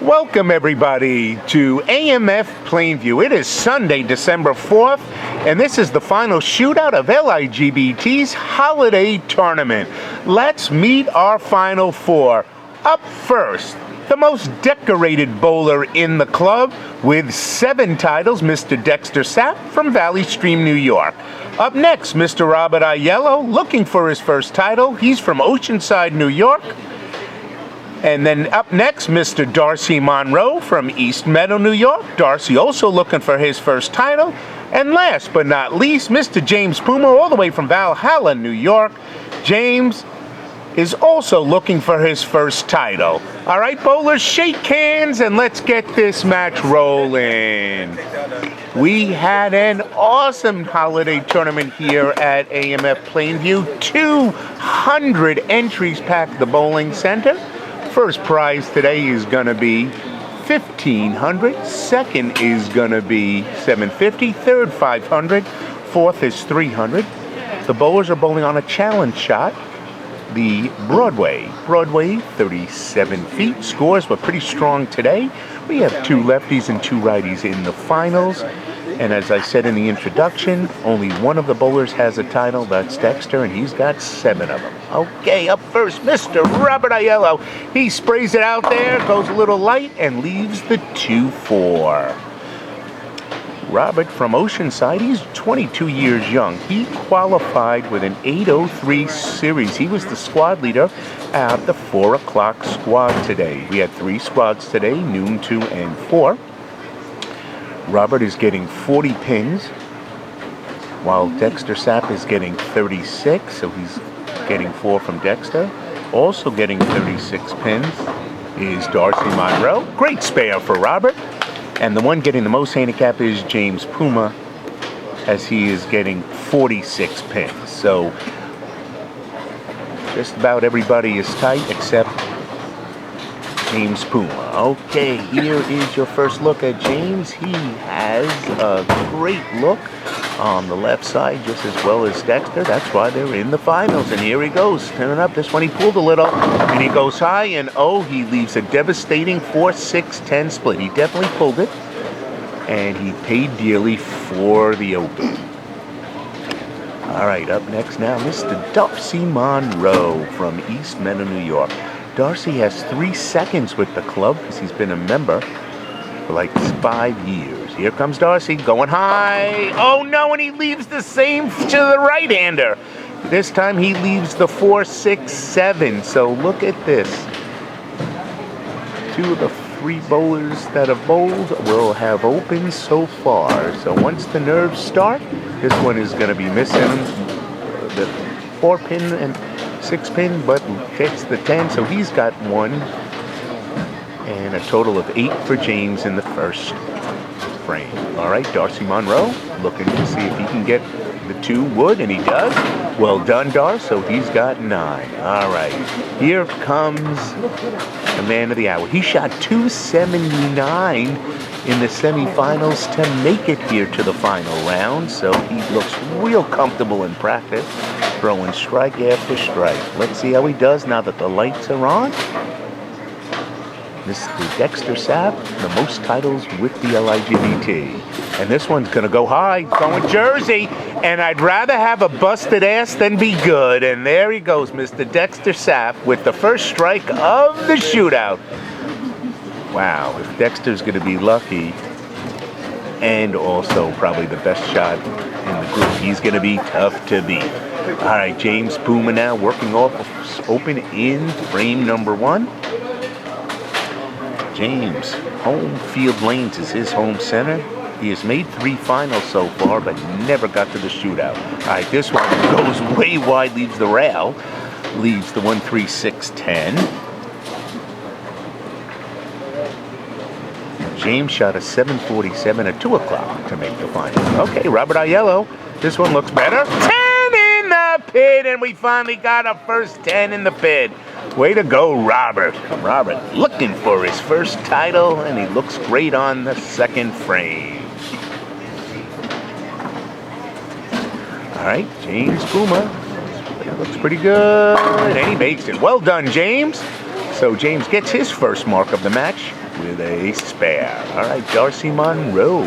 Welcome everybody to AMF Plainview. It is Sunday, December 4th, and this is the final shootout of LIGBT's holiday tournament. Let's meet our final four. Up first, the most decorated bowler in the club with 7 titles, Mr. Dexter Sapp from Valley Stream, New York. Up next, Mr. Robert Aiello, looking for his first title. He's from Oceanside, New York. And then up next, Mr. Darcy Monroe from East Meadow, New York. Darcy also looking for his first title. And last but not least, Mr. James Puma, all the way from Valhalla, New York. James is also looking for his first title. All right, bowlers, shake hands and let's get this match rolling. We had an awesome holiday tournament here at AMF Plainview. 200 entries packed the bowling center. First prize today is going to be $1,500. Second is going to be $750. Third, $500. Fourth is $300. The bowlers are bowling on a challenge shot. The Broadway, 37 feet. Scores were pretty strong today. We have 2 lefties and 2 righties in the finals. And as I said in the introduction, only one of the bowlers has a title. That's Dexter, and he's got 7 of them. Okay, up first, Mr. Robert Aiello. He sprays it out there, goes a little light, and leaves the 2-4. Robert from Oceanside, he's 22 years young. He qualified with an 803 series. He was the squad leader at the 4 o'clock squad today. We had 3 squads today, noon, 2, and 4. Robert is getting 40 pins, while Dexter Sapp is getting 36, so he's getting 4 from Dexter. Also getting 36 pins is Darcy Monroe. Great spare for Robert. And the one getting the most handicap is James Puma, as he is getting 46 pins. So just about everybody is tight except James Puma. Okay, here is your first look at James. He has a great look on the left side, just as well as Dexter. That's why they're in the finals. And here he goes, turning up. This one he pulled a little, and he goes high, and oh, he leaves a devastating 4-6-10 split. He definitely pulled it, and he paid dearly for the open. All right, up next now, Mr. Darcy Monroe from East Meadow, New York. Darcy has 3 seconds with the club because he's been a member for like 5 years. Here comes Darcy, going high. Oh no, and he leaves the same to the right-hander. This time he leaves the 4-6-7. So look at this. 2 of the 3 bowlers that have bowled will have opened so far. So once the nerves start, this one is going to be missing the 4-pin and 6-pin, but gets the 10, so he's got 1. And a total of 8 for James in the first frame. All right, Darcy Monroe looking to see if he can get the 2 wood, and he does. Well done, Dar, so he's got 9. All right, here comes the man of the hour. He shot 279 in the semifinals to make it here to the final round, so he looks real comfortable in practice, throwing strike after strike. Let's see how he does now that the lights are on. Mr. Dexter Sapp, the most titles with the LIGBT. And this one's going to go high, going Jersey. And I'd rather have a busted ass than be good. And there he goes, Mr. Dexter Sapp with the first strike of the shootout. Wow, if Dexter's going to be lucky, and also probably the best shot in the group, he's going to be tough to beat. All right, James Puma now working off open in frame number 1. James, home field lanes is his home center. He has made 3 finals so far, but never got to the shootout. All right, this one goes way wide, leaves the rail, leaves the 1-3-6-10. James shot a 747 at 2 o'clock to make the final. Okay, Robert Aiello, this one looks better. 10 in the pit, and we finally got a first 10 in the pit. Way to go, Robert. Robert looking for his first title, and he looks great on the second frame. All right, James Puma. That looks pretty good, and he makes it. Well done, James. So James gets his first mark of the match with a spare. All right, Darcy Monroe.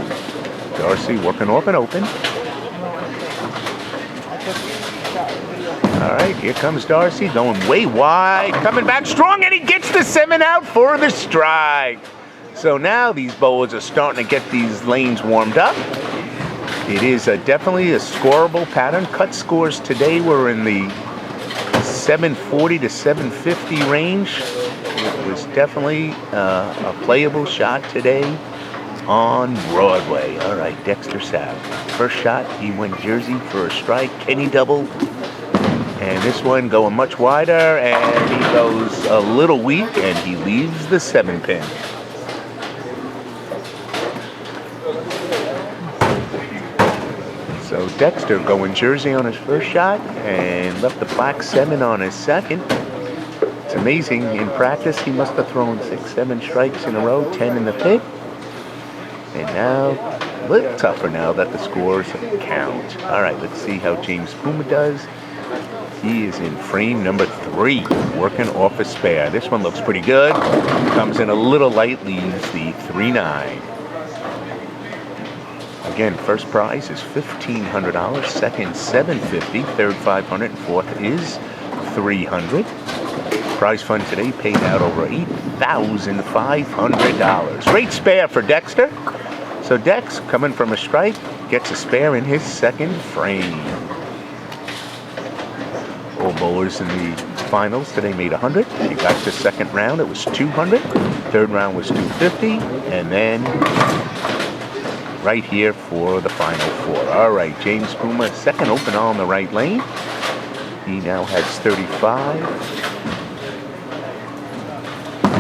Darcy working off and open. All right, here comes Darcy going way wide, coming back strong, and he gets the 7 out for the strike. So now these bowlers are starting to get these lanes warmed up. It is definitely a scoreable pattern. Cut scores today were in the 740 to 750 range. It was definitely a playable shot today on Broadway. All right, Dexter Sapp. First shot, he went Jersey for a strike. Can he double? And this one going much wider, and he goes a little weak, and he leaves the 7-pin. So Dexter going Jersey on his first shot, and left the black 7 on his second. It's amazing. In practice, he must have thrown 6, 7 strikes in a row, 10 in the pit. And now, a little tougher now that the scores count. All right, let's see how James Puma does. He is in frame number 3, working off a spare. This one looks pretty good. Comes in a little light, leaves the 3-9. Again, first prize is $1,500. Second, $750. Third, $500. And fourth is $300. Prize fund today paid out over $8,500. Great spare for Dexter. So Dex, coming from a strike, gets a spare in his second frame. All bowlers in the finals today made 100. You got the second round, it was 200. Third round was 250. And then right here for the final 4. All right, James Puma, second open on the right lane. He now has 35.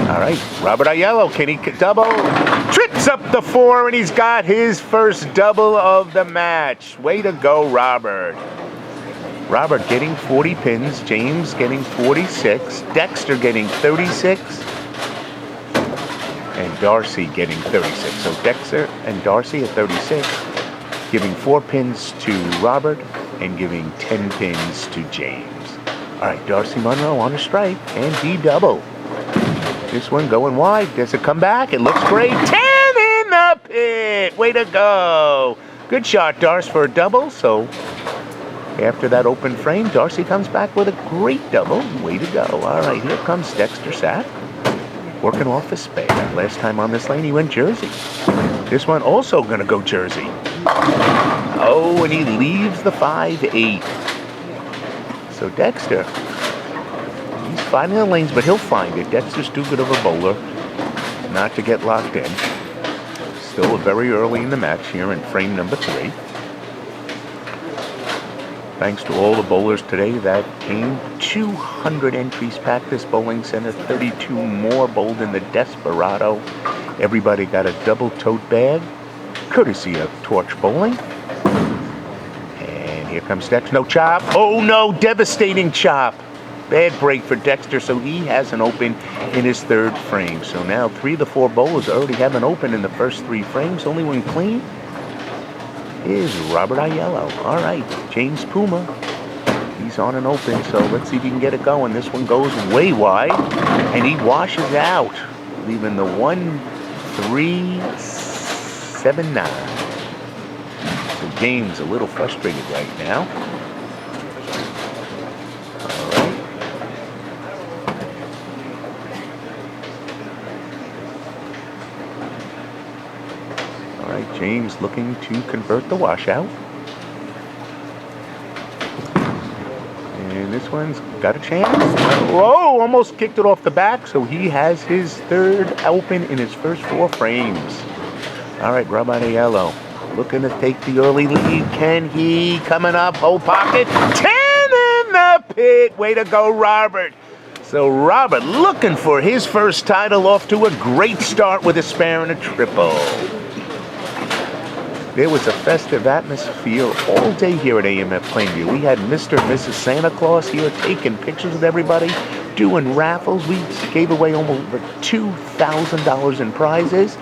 All right, Robert Aiello, can he double? Trips up the 4, and he's got his first double of the match. Way to go, Robert. Robert getting 40 pins, James getting 46, Dexter getting 36, and Darcy getting 36. So Dexter and Darcy at 36, giving 4 pins to Robert and giving 10 pins to James. All right, Darcy Monroe on a strike, and he double. This one going wide. Does it come back? It looks great. 10 in the pit. Way to go. Good shot, Darcy, for a double. So after that open frame, Darcy comes back with a great double. Way to go. All right, here comes Dexter Sapp, working off a spare. Last time on this lane, he went Jersey. This one also going to go Jersey. Oh, and he leaves the 5-8. So Dexter, he's finding the lanes, but he'll find it. Dexter's too good of a bowler not to get locked in. Still very early in the match here in frame number 3. Thanks to all the bowlers today that came. 200 entries packed this bowling center. 32 more bowled in the Desperado. Everybody got a double tote bag, courtesy of Torch Bowling. And here comes Dex. No chop. Oh no, devastating chop. Bad break for Dexter, so he has an open in his 3rd frame. So now 3 of the 4 bowlers already have an open in the first 3 frames. Only one clean is Robert Aiello. All right, James Puma, he's on an open, so let's see if he can get it going. This one goes way wide, and he washes out, leaving the 1-3-7-9. So James a little frustrated right now. James looking to convert the washout. And this one's got a chance. Whoa, almost kicked it off the back, so he has his 3rd open in his first 4 frames. All right, Robert Aiello looking to take the early lead. Can he? Coming up, whole pocket. 10 in the pit. Way to go, Robert. So Robert looking for his first title, off to a great start with a spare and a triple. There was a festive atmosphere all day here at AMF Plainview. We had Mr. and Mrs. Santa Claus here taking pictures with everybody, doing raffles. We gave away almost over $2,000 in prizes.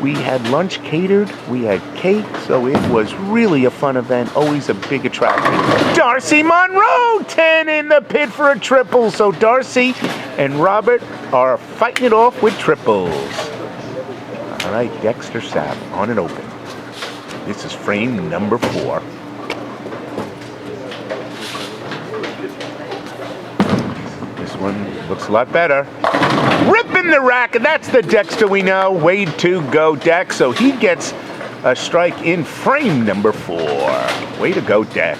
We had lunch catered. We had cake. So it was really a fun event. Always a big attraction. Darcy Monroe, 10 in the pit for a triple. So Darcy and Robert are fighting it off with triples. All right, Dexter Sapp on an open. This is frame number 4. This one looks a lot better. Ripping the rack, and that's the Dexter we know. Way to go, Dex. So he gets a strike in frame number 4. Way to go, Dex.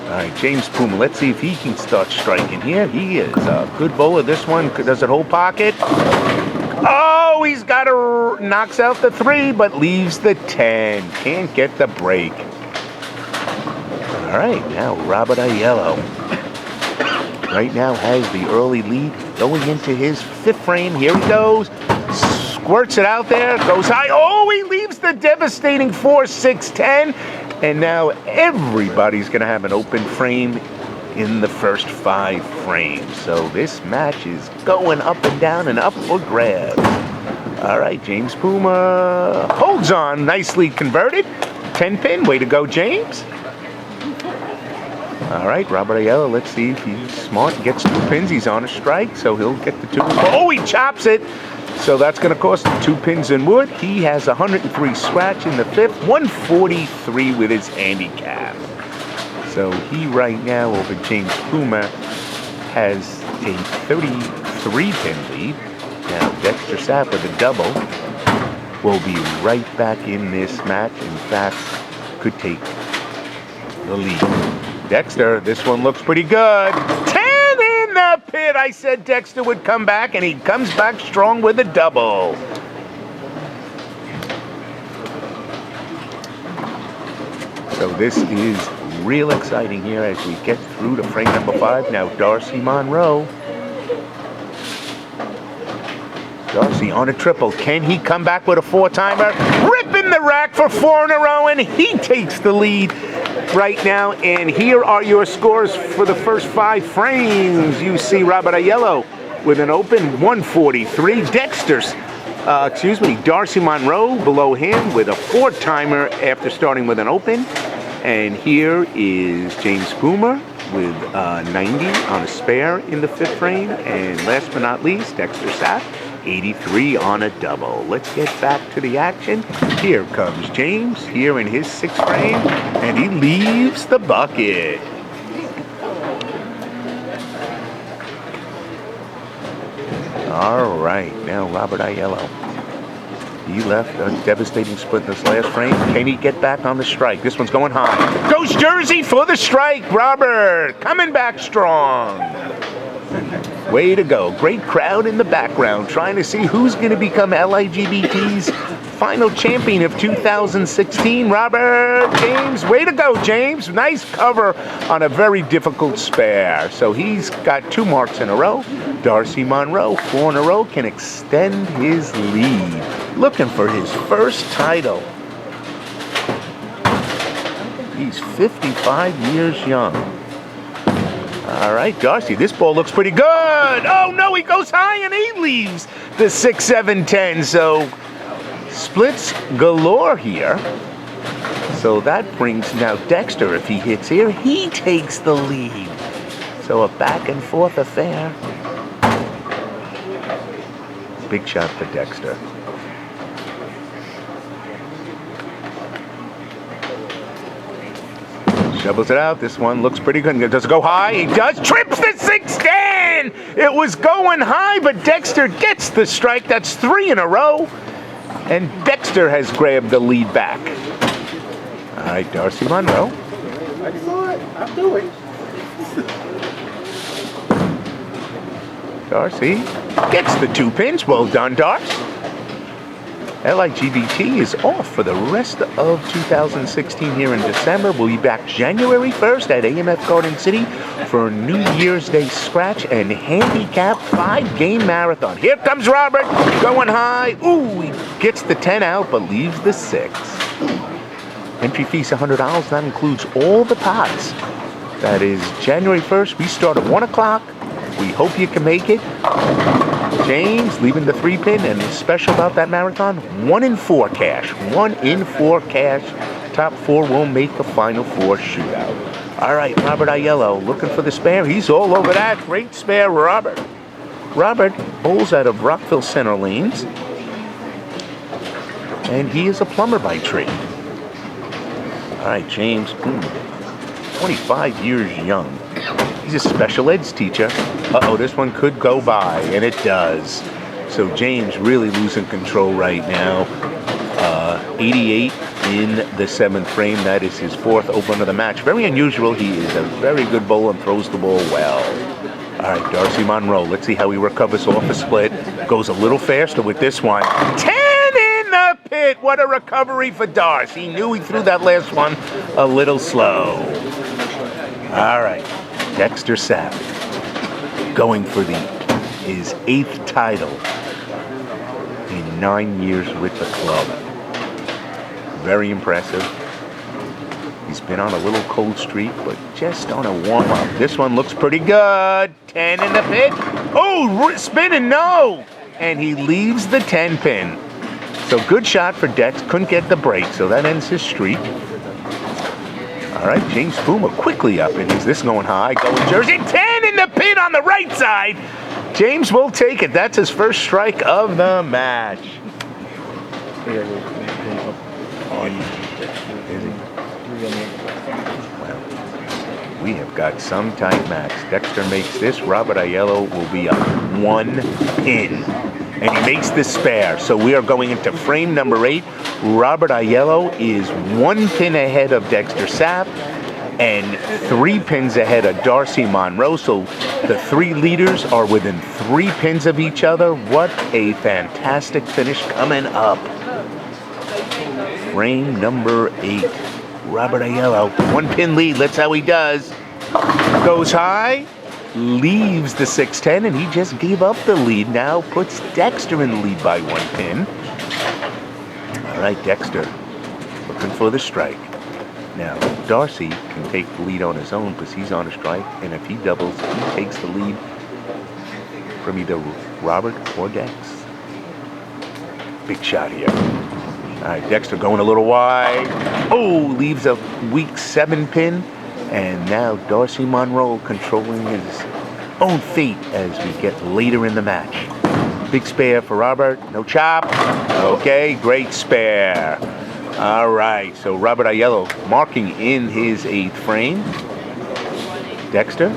All right, James Puma. Let's see if he can start striking here. He is a good bowler. This one does it whole pocket. Oh, he's got a knocks out the 3, but leaves the 10. Can't get the break. All right, now Robert Aiello. Right now has the early lead going into his 5th frame. Here he goes. Squirts it out there. Goes high. Oh, he leaves the devastating 4, 6, 10. And now everybody's going to have an open frame in the first 5 frames. So this match is going up and down and up for grabs. All right, James Puma holds on. Nicely converted. 10-pin. Way to go, James. All right, Robert Aiello, let's see if he's smart. Gets 2 pins. He's on a strike, so he'll get the 2. Oh, he chops it. So that's going to cost him 2 pins in wood. He has 103 scratch in the 5th, 143 with his handicap. So he right now over James Puma has a 33-pin lead. Now Dexter Sapp with a double will be right back in this match. In fact, could take the lead. Dexter, this one looks pretty good. 10 in the pit. I said Dexter would come back, and he comes back strong with a double. So this is real exciting here as we get through to frame number 5. Now Darcy Monroe. Darcy on a triple. Can he come back with a 4-timer? Ripping the rack for 4 in a row, and he takes the lead right now. And here are your scores for the first 5 frames. You see Robert Aiello with an open 143. Darcy Monroe below him with a 4-timer after starting with an open. And here is James Puma with 90 on a spare in the 5th frame. And last but not least, Dexter Sapp, 83 on a double. Let's get back to the action. Here comes James here in his 6th frame, and he leaves the bucket. All right, now Robert Aiello. He left a devastating split in this last frame. Can he get back on the strike? This one's going high. Goes Jersey for the strike. Robert coming back strong. Way to go. Great crowd in the background trying to see who's going to become LIGBT's final champion of 2016. Robert James. Way to go, James. Nice cover on a very difficult spare. So he's got 2 marks in a row. Darcy Monroe, 4 in a row, can extend his lead. Looking for his first title. He's 55 years young. All right, Darcy, this ball looks pretty good. Oh, no, he goes high and he leaves the 6, 7, 10. So splits galore here. So that brings now Dexter, if he hits here, he takes the lead. So a back and forth affair. Big shot for Dexter. Shovels it out. This one looks pretty good. Does it go high? He does. Trips the 6-10. It was going high, but Dexter gets the strike. That's 3 in a row. And Dexter has grabbed the lead back. All right, Darcy Monroe. I saw it. I'll do it. Darcy gets the 2 pins. Well done, Darcy. LIGBT is off for the rest of 2016 here in December. We'll be back January 1st at AMF Garden City for a New Year's Day scratch and handicap 5-game marathon. Here comes Robert going high. Ooh, he gets the 10 out but leaves the 6. Entry fee's $100. That includes all the pots. That is January 1st. We start at 1 o'clock. We hope you can make it. James leaving the 3-pin, and what's special about that marathon, 1 in 4 cash. 1 in 4 cash. Top 4 will make the final 4 shootout. All right, Robert Aiello looking for the spare. He's all over that. Great spare, Robert. Robert bowls out of Rockville Center Lanes, and he is a plumber by trade. All right, James, 25 years young. He's a special eds teacher. Uh-oh, this one could go by, and it does. So James really losing control right now. 88 in the 7th frame. That is his 4th open of the match. Very unusual. He is a very good bowler and throws the ball well. All right, Darcy Monroe. Let's see how he recovers off a split. Goes a little faster with this one. 10 in the pit. What a recovery for Darcy. He knew he threw that last one a little slow. All right, Dexter Sapp going for his 8th title in 9 years with the club. Very impressive. He's been on a little cold streak, but just on a warm-up. This one looks pretty good. 10 in the pit. Oh, spinning, no! And he leaves the 10 pin. So good shot for Dex. Couldn't get the break, so that ends his streak. All right, James Puma quickly up, and is this going high? Going Jersey. 10 in the pin on the right side. James will take it. That's his first strike of the match. Well, we have got some tight match. Dexter makes this. Robert Aiello will be up 1 pin. And he makes the spare. So we are going into frame number 8. Robert Aiello is 1 pin ahead of Dexter Sapp and 3 pins ahead of Darcy Monroe. So the 3 leaders are within 3 pins of each other. What a fantastic finish coming up. Frame number 8. Robert Aiello, 1 pin lead. That's how he does. Goes high, leaves the 6-10, and he just gave up the lead. Now puts Dexter in the lead by 1 pin. All right, Dexter looking for the strike. Now, Darcy can take the lead on his own because he's on a strike, and if he doubles, he takes the lead from either Robert or Dex. Big shot here. All right, Dexter going a little wide. Oh, leaves a weak 7 pin. And now Darcy Monroe controlling his own fate as we get later in the match. Big spare for Robert. No chop. Okay, great spare. All right, so Robert Aiello marking in his 8th frame. Dexter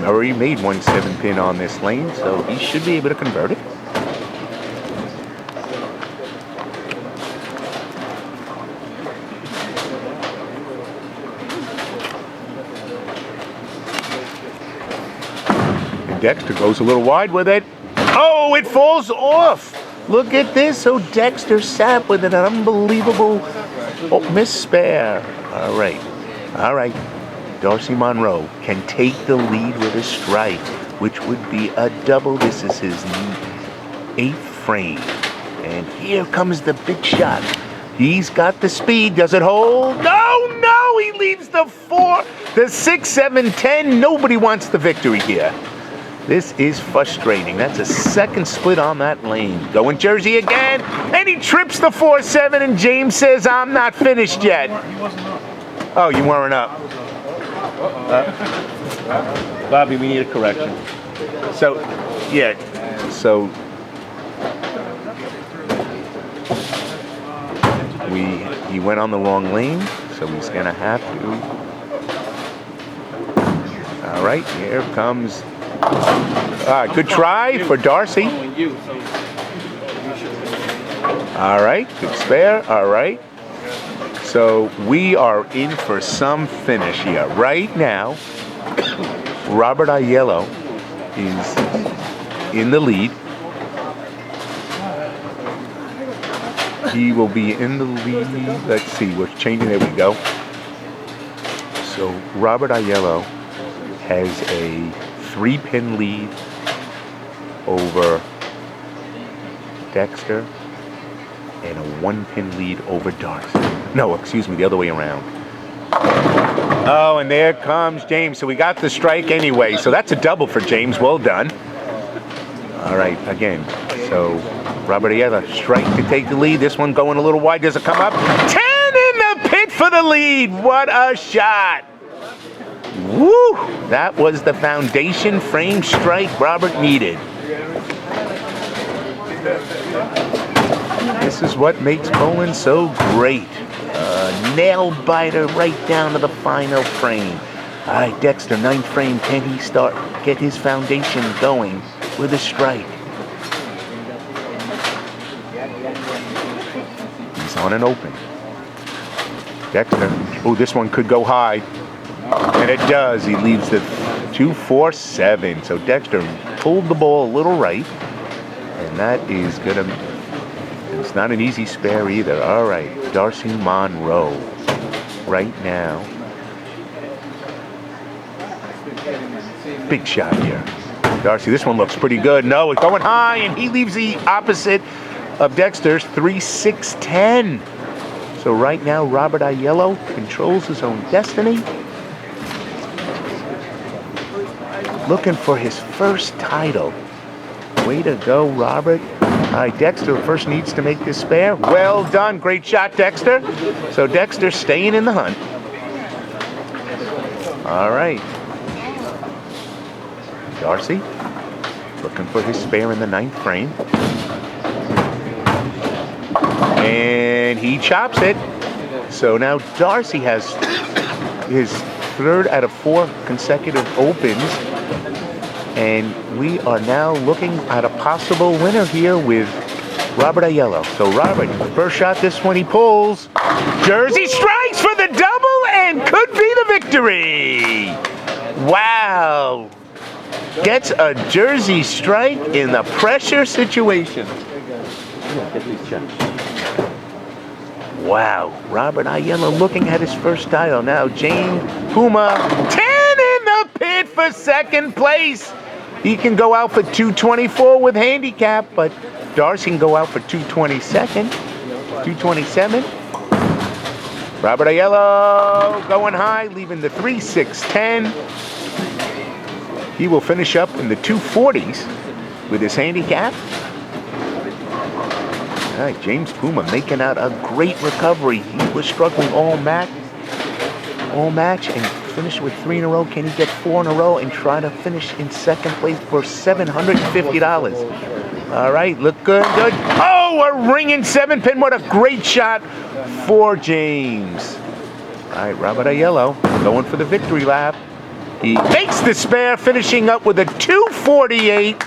already made 1 7 pin on this lane, so he should be able to convert it. Dexter goes a little wide with it. Oh, it falls off. Look at this. So Dexter Sapp with an unbelievable miss spare. All right. All right. Darcy Monroe can take the lead with a strike, which would be a double. This is his 8th frame. And here comes the big shot. He's got the speed. Does it hold? No, no. He leaves the 4, the 6, 7, 10. Nobody wants the victory here. This is frustrating. That's a 2nd split on that lane. Going Jersey again, and he trips the 4-7, and James says, I'm not finished yet. Oh, you weren't up. Bobby, we need a correction. So, yeah, so he went on the wrong lane, so he's going to have to. All right, here comes. Good try for Darcy. All right, good spare. All right. So we are in for some finish here. Right now, Robert Aiello is in the lead. He will be in the lead. Let's see, we're changing. There we go. So Robert Aiello has a 3-pin lead over Dexter and a 1-pin lead over Darcy. No, excuse me, the other way around. Oh, and there comes James. So we got the strike anyway. So that's a double for James. Well done. All right, again. So Robert Aiello strike to take the lead. This one going a little wide. Does it come up? 10 in the pit for the lead. What a shot. Woo! That was the foundation frame strike Robert needed. This is what makes bowling so great. Nail biter right down to the final frame. All right, Dexter, 9th frame. Can he get his foundation going with a strike? He's on an open. Dexter. Oh, this one could go high. And it does. He leaves the 2-4-7. So Dexter pulled the ball a little right. And that is going to... It's not an easy spare either. All right, Darcy Monroe right now. Big shot here. Darcy, this one looks pretty good. No, it's going high, and he leaves the opposite of Dexter's 3-6-10. So right now, Robert Aiello controls his own destiny. Looking for his first title. Way to go, Robert. All right, Dexter first needs to make this spare. Well done. Great shot, Dexter. So Dexter staying in the hunt. All right. Darcy looking for his spare in the 9th frame. And he chops it. So now Darcy has his 3rd out of 4 consecutive opens. And we are now looking at a possible winner here with Robert Aiello. So Robert, first shot, this one he pulls. Jersey strikes for the double and could be the victory. Wow. Gets a Jersey strike in the pressure situation. Wow. Robert Aiello looking at his first title. Now James Puma, 10 in the pit for 2nd place. He can go out for 224 with handicap, but Darcy can go out for 227. Robert Aiello going high, leaving the 3-6-10. He will finish up in the 240s with his handicap. All right, James Puma making out a great recovery. He was struggling all match, and finished with 3 in a row. Can he get 4 in a row and try to finish in 2nd place for $750? All right, look good. Oh, a ringing 7-pin. What a great shot for James. All right, Robert Aiello going for the victory lap. He makes the spare, finishing up with a 248.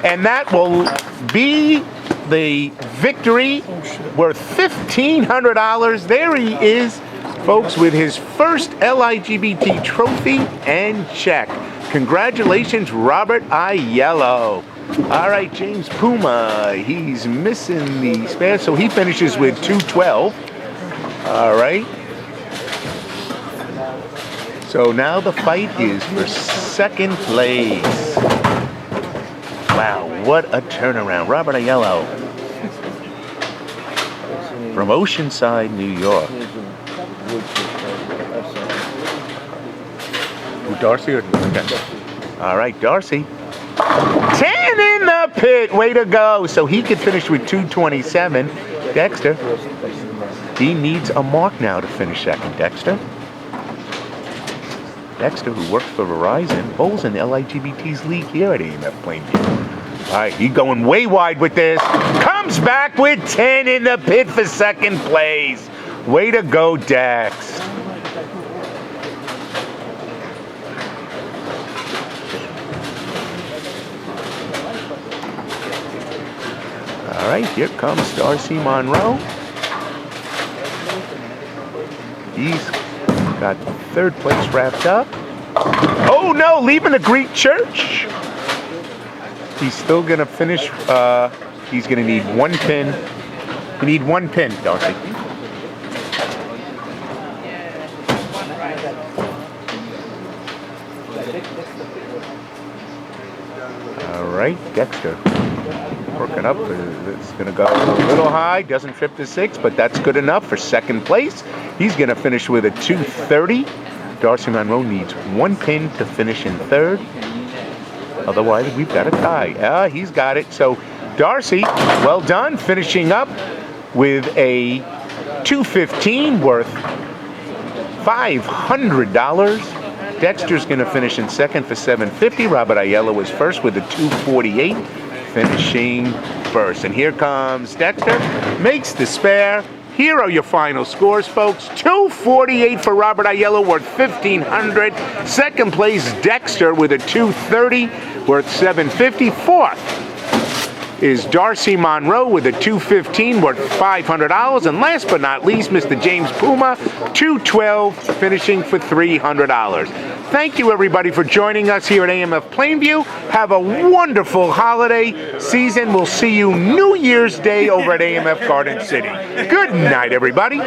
And that will be the victory worth $1,500. There he is, folks, with his first LIGBT trophy and check. Congratulations, Robert Aiello. All right, James Puma, he's missing the spare, so he finishes with 212. All right. So now the fight is for 2nd place. Wow, what a turnaround. Robert Aiello from Oceanside, New York. Darcy or okay. All right, Darcy. 10 in the pit. Way to go. So he could finish with 227. Dexter. He needs a mark now to finish 2nd. Dexter, who works for Verizon, bowls in the LIGBT's league here at AMF Plainview. All right, he's going way wide with this. Comes back with 10 in the pit for 2nd place. Way to go, Dex. All right, here comes Darcy Monroe. He's got 3rd place wrapped up. Oh no, leaving the Greek church. He's still gonna finish. He's gonna need 1 pin. You need 1 pin, Darcy. All right, Dexter. Working up. It's going to go a little high. Doesn't trip to 6, but that's good enough for 2nd place. He's going to finish with a 230. Darcy Monroe needs 1 pin to finish in 3rd. Otherwise, we've got a tie. He's got it. So, Darcy, well done. Finishing up with a 215 worth $500. Dexter's going to finish in 2nd for $750. Robert Aiello is 1st with a 248. finishing first. And here comes Dexter, makes the spare. Here are your final scores, folks. 248 for Robert Aiello, worth $1,500. Second place, Dexter with a 230, worth $750. Fourth is Darcy Monroe with a 215, worth $500. And last but not least, Mr. James Puma, 212, finishing for $300. Thank you, everybody, for joining us here at AMF Plainview. Have a wonderful holiday season. We'll see you New Year's Day over at AMF Garden City. Good night, everybody.